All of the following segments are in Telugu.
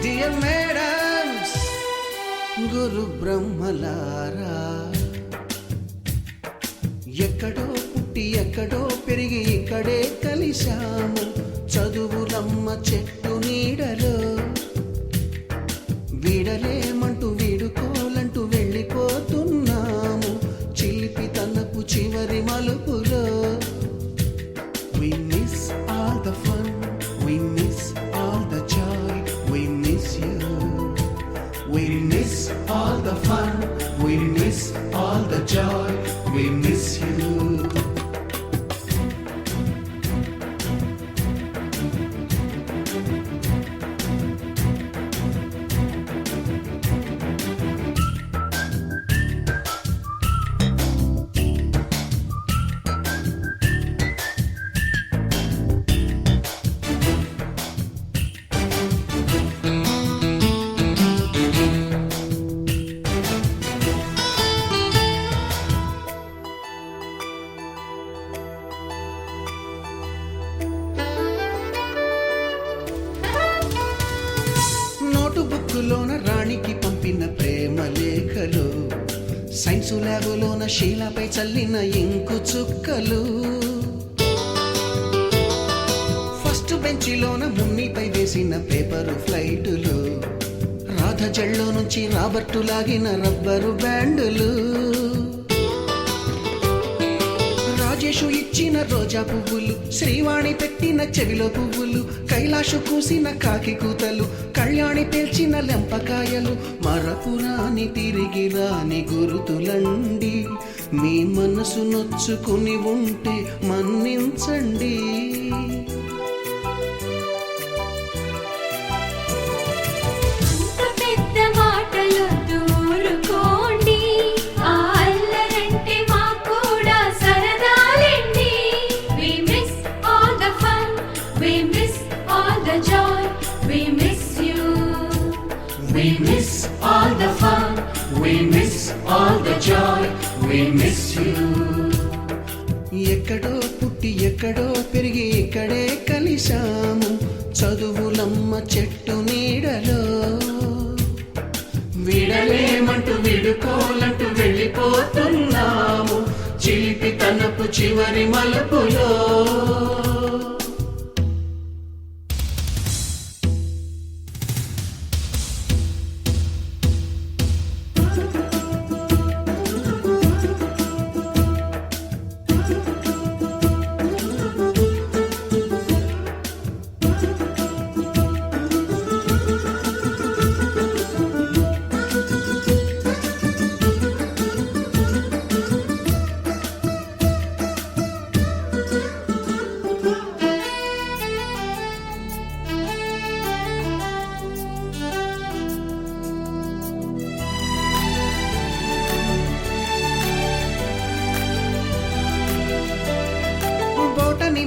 డియర్ మేడమ్స్, గురు బ్రహ్మలారా, ఎక్కడో పుట్టి ఎక్కడో పెరిగి ఇక్కడే కలిశాము చదువులమ్మ చెట్టు నీడలో. వీడలేమంటూ వీడుకోలంటూ వెళ్ళిపోతున్నాము చిలిపి తనపు చివరి మలుపులో. We miss all the fun, we miss all the joy, we miss you. We miss all the fun, we miss all the joy, we miss you. బుక్కులోన రాణికి పంపిన ప్రేమ లేఖలు, సైన్సు ల్యాబులోన శీలపై చల్లిన ఇంకు చుక్కలు, ఫస్ట్ బెంచిలోన మున్నిపై వేసిన పేపరు ఫ్లైటులు, రాధ జల్లో నుంచి రాబర్టు లాగిన రబ్బరు బ్యాండులు, రాజేషు ఇచ్చిన రోజా పువ్వులు, శ్రీవాణి పెట్టిన చెవిలో పువ్వులు, కైలాషు కూసిన కాకి కూతలు, కళ్యాణి పేల్చిన లెంపకాయలు, మరపురాని తిరిగి రాని గురుతులండి. మీ మనసు నొచ్చుకుని ఉంటే మన్నించండి. We miss all the fun, we miss all the joy, we miss you. ఎక్కడో పుట్టి ఎక్కడో పెరిగి ఇక్కడే కలిశాము చదువులమ్మ చెట్టు నీడలో. విడలేమంటూ విడుకోలంటూ వెళ్ళిపోతున్నాము చిలిపి తనపు చివరి మలుపులో.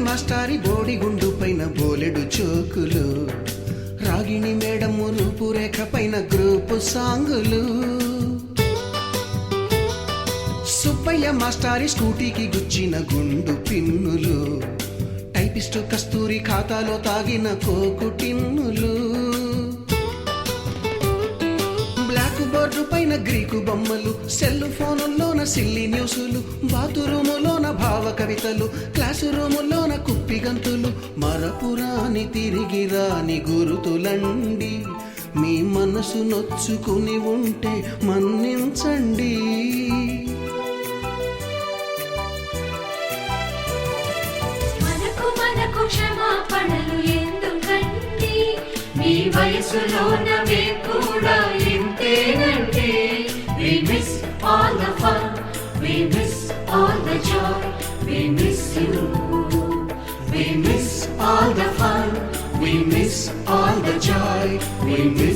మాస్టారి బోడిగుండు పైన బోలెడు చోకులు, రాగిణి మేడము రూపురేఖ పైన గ్రూపు సాంగులు, సుబ్బయ్య మాస్టారి స్కూటీకి గుచ్చిన గుండు పిన్నులు, టైపిస్టు కస్తూరి ఖాతాలో తాగిన కోకు టిన్నులు, బ్లాక్ బోర్డు పైన గ్రీకు బొమ్మలు, సెల్ ఫోనుల్లోన సిల్లి న్యూసులు, బాతురూములోన భావ కవితలు, క్లాసు రూములోన కుప్పిగంతులు, మరపురాని తిరిగి రాని గురుతులండి. మీ మనసు నొచ్చుకుని ఉంటే మన్నించండి. మనకు క్షమాపణలు ఎందుకండి, మీ వయసులోన మేము కూడా ఇంతేనండి. We miss all the fun, we miss all the joy, we miss you. We miss all the fun, we miss all the joy, we miss